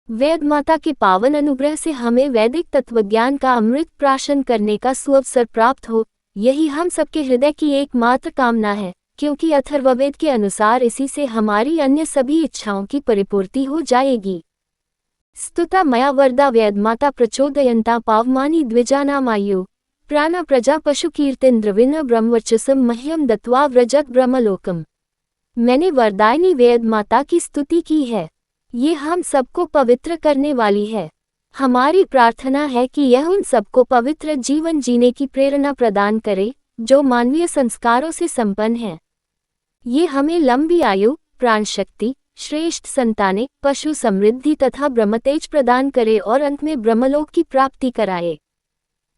वेद माता के पावन अनुग्रह से हमें वैदिक तत्वज्ञान का अमृत प्राशन करने का सुअवसर प्राप्त हो, यही हम सबके हृदय की एकमात्र कामना है, क्योंकि अथर्ववेद के अनुसार इसी से हमारी अन्य सभी इच्छाओं की परिपूर्ति हो जाएगी। स्तुता मया वरदा वेदमाता प्रचोदयन्ता पावमानी द्विजानामायु प्राण प्रजा पशु कीर्तिन्द्रविन ब्रह्मवर्चसम मह्यम दत्वा व्रजत ब्रह्मलोकम। मैंने वरदायिनी वेद माता की स्तुति की है। ये हम सबको पवित्र करने वाली है। हमारी प्रार्थना है कि यह उन सबको पवित्र जीवन जीने की प्रेरणा प्रदान करे जो मानवीय संस्कारों से संपन्न हैं। ये हमें लंबी आयु, प्राण शक्ति, श्रेष्ठ संतानें, पशु समृद्धि तथा ब्रह्मतेज प्रदान करे और अंत में ब्रह्मलोक की प्राप्ति कराए।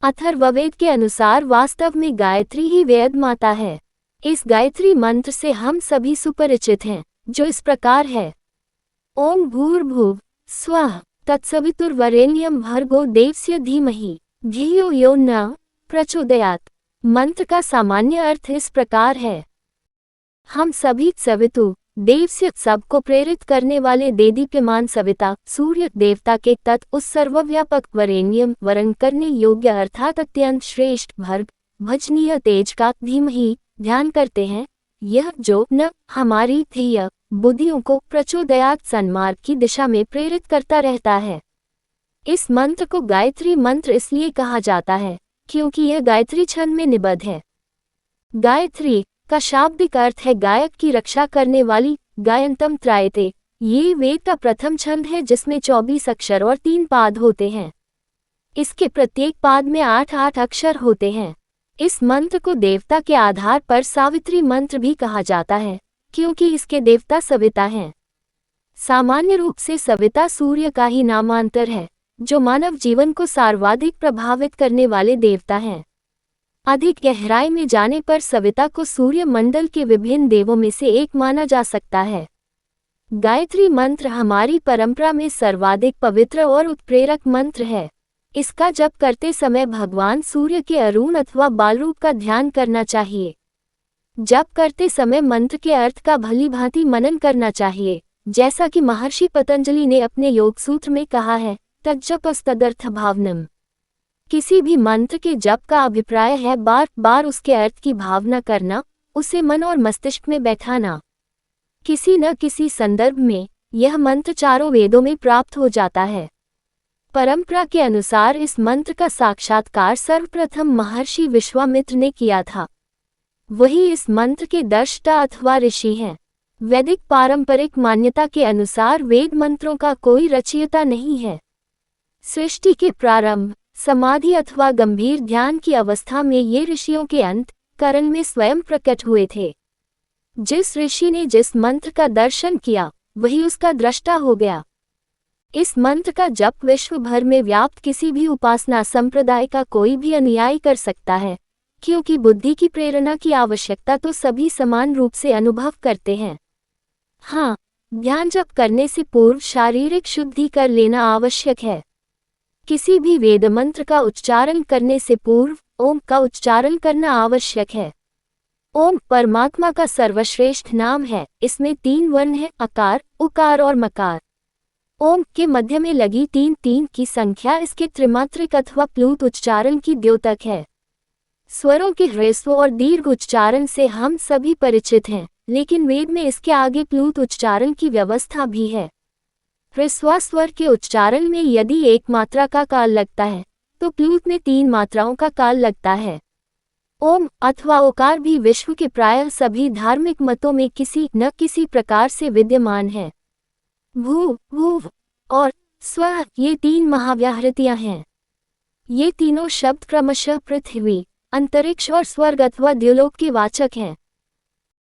अथर्ववेद के अनुसार वास्तव में गायत्री ही वेद माता है। इस गायत्री मंत्र से हम सभी सुपरिचित हैं, जो इस प्रकार है। ओम भूर्भुव स्वः तत्सवितुर्वरेण्यं भर्गो देवस्य धीमहि धियो यो न प्रचोदयात्। मंत्र का सामान्य अर्थ इस प्रकार है। हम सभी सवितु देवस्य सबको प्रेरित करने वाले देदीप्यमान सविता सूर्य देवता के तत् उस सर्वव्यापक वरेण्यम वरण करने योग्य अर्थात अत्यंत श्रेष्ठ भर्ग भजनीय तेज का धीमहि ध्यान करते हैं। यह जो न हमारी ध्येय बुद्धियों को प्रचोदयात् सन्मार्ग की दिशा में प्रेरित करता रहता है। इस मंत्र को गायत्री मंत्र इसलिए कहा जाता है क्योंकि यह गायत्री छंद में निबद्ध है। गायत्री का शाब्दिक अर्थ है गायक की रक्षा करने वाली, गायन्तम त्रायते। ये वेद का प्रथम छंद है जिसमें 24 अक्षर और 3 पाद होते हैं। इसके प्रत्येक पाद में 8-8 अक्षर होते हैं। इस मंत्र को देवता के आधार पर सावित्री मंत्र भी कहा जाता है क्योंकि इसके देवता सविता हैं। सामान्य रूप से सविता सूर्य का ही नामांतर है, जो मानव जीवन को सर्वाधिक प्रभावित करने वाले देवता हैं। अधिक गहराई में जाने पर सविता को सूर्य मंडल के विभिन्न देवों में से एक माना जा सकता है। गायत्री मंत्र हमारी परंपरा में सर्वाधिक पवित्र और उत्प्रेरक मंत्र है। इसका जप करते समय भगवान सूर्य के अरुण अथवा बालरूप का ध्यान करना चाहिए। जप करते समय मंत्र के अर्थ का भली भांति मनन करना चाहिए, जैसा कि महर्षि पतंजलि ने अपने योग सूत्र में कहा है, तज्जपस्तदर्थ भावनम। किसी भी मंत्र के जप का अभिप्राय है बार बार उसके अर्थ की भावना करना, उसे मन और मस्तिष्क में बैठाना। किसी न किसी संदर्भ में यह मंत्र चारों वेदों में प्राप्त हो जाता है। परंपरा के अनुसार इस मंत्र का साक्षात्कार सर्वप्रथम महर्षि विश्वामित्र ने किया था। वही इस मंत्र के दर्शटा अथवा ऋषि हैं। वैदिक पारंपरिक मान्यता के अनुसार वेद मंत्रों का कोई रचयिता नहीं है। सृष्टि के प्रारंभ, समाधि अथवा गंभीर ध्यान की अवस्था में ये ऋषियों के अंत करण में स्वयं प्रकट हुए थे। जिस ऋषि ने जिस मंत्र का दर्शन किया वही उसका दृष्टा हो गया। इस मंत्र का जप विश्व भर में व्याप्त किसी भी उपासना संप्रदाय का कोई भी अनुयायी कर सकता है, क्योंकि बुद्धि की प्रेरणा की आवश्यकता तो सभी समान रूप से अनुभव करते हैं। हाँ, ध्यान जप करने से पूर्व शारीरिक शुद्धि कर लेना आवश्यक है। किसी भी वेद मंत्र का उच्चारण करने से पूर्व ओम का उच्चारण करना आवश्यक है। ओम परमात्मा का सर्वश्रेष्ठ नाम है। इसमें 3 वर्ण हैं, अकार, उकार और मकार। ओम के मध्य में लगी 3-3 की संख्या इसके त्रिमात्रिक अथवा प्लूत उच्चारण की द्योतक है। स्वरों के ह्रस्व और दीर्घ उच्चारण से हम सभी परिचित हैं, लेकिन वेद में इसके आगे प्लूत उच्चारण की व्यवस्था भी है। ह्रस्व स्वर के उच्चारण में यदि एक मात्रा का काल लगता है तो प्लूत में 3 मात्राओं का काल लगता है। ओम अथवा ओकार भी विश्व के प्रायः सभी धार्मिक मतों में किसी न किसी प्रकार से विद्यमान है। भू, भूव और स्व ये 3 महाव्याहृतियां हैं। ये तीनों शब्द क्रमशः पृथ्वी, अंतरिक्ष और स्वर्ग अथवा द्युलोक के वाचक हैं।